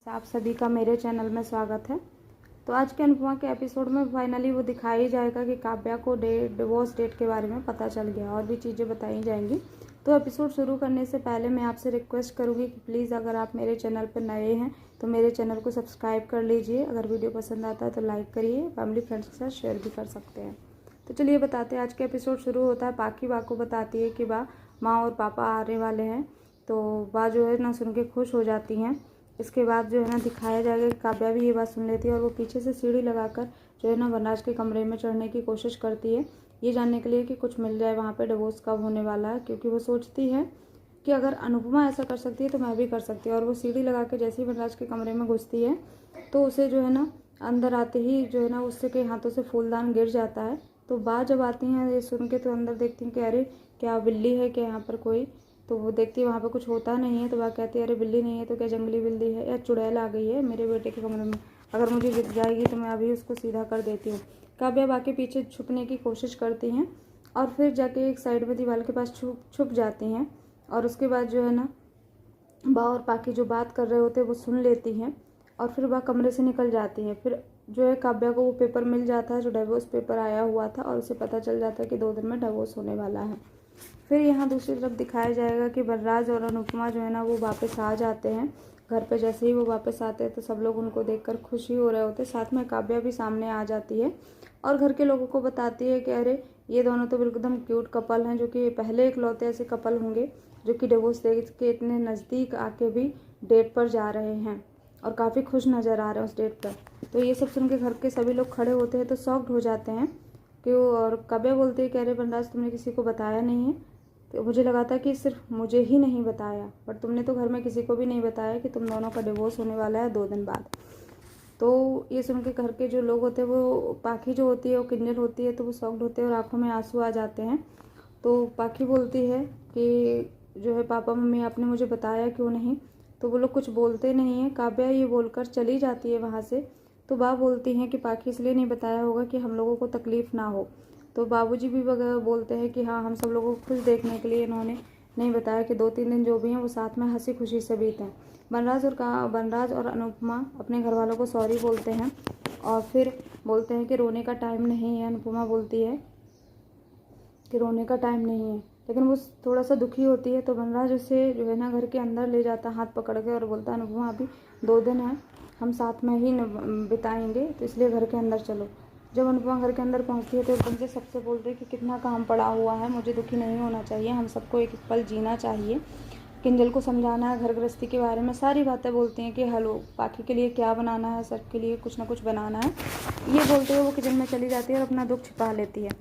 आप सभी का मेरे चैनल में स्वागत है। तो आज के अनुपमा के एपिसोड में फाइनली वो दिखाई जाएगा कि काव्या को डिवोर्स डेट के बारे में पता चल गया और भी चीज़ें बताई जाएंगी। तो एपिसोड शुरू करने से पहले मैं आपसे रिक्वेस्ट करूंगी कि प्लीज़ अगर आप मेरे चैनल पर नए हैं तो मेरे चैनल को सब्सक्राइब कर लीजिए। अगर वीडियो पसंद आता है तो लाइक करिए, फैमिली फ्रेंड्स के साथ शेयर भी कर सकते हैं। तो चलिए बताते हैं। आज के एपिसोड शुरू होता है पाखी बा को बताती है कि बा माँ और पापा आने वाले हैं। तो बा जो है ना सुन के खुश हो जाती हैं। इसके बाद जो है ना दिखाया जाएगा कि काव्या भी ये बात सुन लेती है और वो पीछे से सीढ़ी लगाकर जो है ना वनराज के कमरे में चढ़ने की कोशिश करती है, ये जानने के लिए कि कुछ मिल जाए वहाँ पे डिवोर्स कब होने वाला है। क्योंकि वो सोचती है कि अगर अनुपमा ऐसा कर सकती है तो मैं भी कर सकती हूँ। और वो सीढ़ी लगा के जैसे ही वनराज के कमरे में घुसती है तो उसे जो है ना अंदर आते ही जो है ना उससे के हाथों से फूलदान गिर जाता है। तो बा जब आती हैं ये सुन के तो अंदर देखती हैं कि अरे क्या बिल्ली है क्या यहाँ पर कोई। तो वो देखती है वहाँ पे कुछ होता नहीं है। तो वह कहती है अरे बिल्ली नहीं है तो क्या जंगली बिल्ली है या चुड़ैल आ गई है मेरे बेटे के कमरे में, अगर मुझे दिख जाएगी तो मैं अभी उसको सीधा कर देती हूँ। काव्या बा के पीछे छुपने की कोशिश करती हैं और फिर जाके एक साइड में दीवार के पास छुप जाती हैं। और उसके बाद जो है ना बा और पाखी जो बात कर रहे होते हैं वो सुन लेती हैं और फिर बा कमरे से निकल जाती हैं। फिर जो है काव्या को वो पेपर मिल जाता है जो डिवोर्स पेपर आया हुआ था और उसे पता चल जाता है कि 2 दिन में डिवोर्स होने वाला है। फिर यहाँ दूसरी तरफ दिखाया जाएगा कि वनराज और अनुपमा जो है ना वो वापस आ जाते हैं घर पे। जैसे ही वो वापस आते हैं तो सब लोग उनको देखकर खुशी हो रहे होते हैं। साथ में काव्या भी सामने आ जाती है और घर के लोगों को बताती है कि अरे ये दोनों तो एकदम क्यूट कपल हैं, जो कि पहले इकलौते ऐसे कपल होंगे जो कि डिवोर्स डेट के इतने नज़दीक आके भी डेट पर जा रहे हैं और काफ़ी खुश नज़र आ रहे हैं उस डेट पर। तो ये सब सुन के घर के सभी लोग खड़े होते हैं तो शॉक्ड हो जाते हैं कि और काव्या बोलती है कि अरे वनराज तुमने किसी को बताया नहीं है। तो मुझे लगा था कि सिर्फ मुझे ही नहीं बताया, बट तुमने तो घर में किसी को भी नहीं बताया कि तुम दोनों का डिवोर्स होने वाला है 2 दिन बाद। तो ये सुन के घर के जो लोग होते हैं वो पाखी जो होती है वो किंजल होती है तो वो शॉक्ड होते हैं और आंखों में आंसू आ जाते हैं। तो पाखी बोलती है कि जो है पापा मम्मी आपने मुझे बताया क्यों नहीं। तो वो लोग कुछ बोलते नहीं हैं। काव्या ये बोलकर चली जाती है वहाँ से। तो बा बोलती हैं कि पाखी इसलिए नहीं बताया होगा कि हम लोगों को तकलीफ़ ना हो। तो बाबूजी भी वगैरह बोलते हैं कि हाँ हम सब लोगों को खुश देखने के लिए इन्होंने नहीं बताया कि 2-3 दिन जो भी हैं वो साथ में हंसी खुशी से बीतें। वनराज और अनुपमा अपने घर वालों को सॉरी बोलते हैं और फिर बोलते हैं कि रोने का टाइम नहीं है। अनुपमा बोलती है कि रोने का टाइम नहीं है, लेकिन वो थोड़ा सा दुखी होती है। तो वनराज उसे जो है ना घर के अंदर ले जाता हाथ पकड़ के और बोलता है अनुपमा अभी 2 दिन है, हम साथ में ही बिताएंगे तो इसलिए घर के अंदर चलो। जब अनुपमा घर के अंदर पहुंचती है तो एकदम से सबसे बोलते हैं कि कितना काम पड़ा हुआ है, मुझे दुखी नहीं होना चाहिए, हम सबको एक पल जीना चाहिए, किंजल को समझाना है घर गृहस्थी के बारे में, सारी बातें बोलती हैं कि हेलो पाखी के लिए क्या बनाना है, सबके लिए कुछ ना कुछ बनाना है। ये बोलते हुए वो किचन में चली जाती है और अपना दुख छिपा लेती है।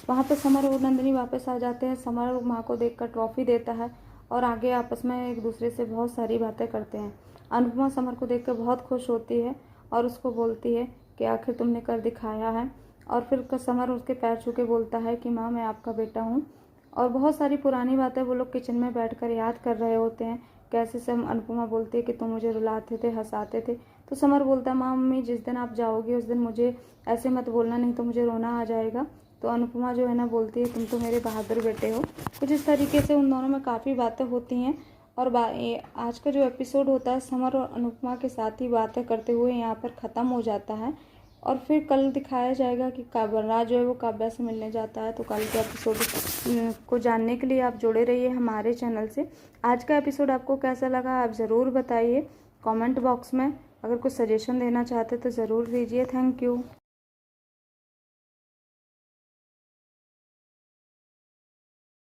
वहाँ पे समर और नंदिनी वापस आ जाते हैं। समर माँ को देखकर ट्रॉफी देता है और आगे आपस में एक दूसरे से बहुत सारी बातें करते हैं। अनुपमा समर को देखकर बहुत खुश होती है और उसको बोलती है कि आखिर तुमने कर दिखाया है। और फिर समर उसके पैर छू के बोलता है कि माँ मैं आपका बेटा हूँ। और बहुत सारी पुरानी बातें वो लोग किचन में बैठकर याद कर रहे होते हैं। कैसे से अनुपमा बोलती है कि तुम मुझे रुलाते थे हंसाते थे। तो समर बोलता है माँ मम्मी जिस दिन आप जाओगी उस दिन मुझे ऐसे मत बोलना, नहीं तो मुझे रोना आ जाएगा। तो अनुपमा जो है ना बोलती है तुम तो मेरे बहादुर बेटे हो। कुछ इस तरीके से उन दोनों में काफ़ी बातें होती हैं। और आज का जो एपिसोड होता है समर और अनुपमा के साथ ही बातें करते हुए यहाँ पर ख़त्म हो जाता है। और फिर कल दिखाया जाएगा कि वनराज जो है वो काव्या से मिलने जाता है। तो कल के एपिसोड को जानने के लिए आप जुड़े रहिए हमारे चैनल से। आज का एपिसोड आपको कैसा लगा आप ज़रूर बताइए कमेंट बॉक्स में। अगर कुछ सजेशन देना चाहते तो ज़रूर दीजिए। Thank you.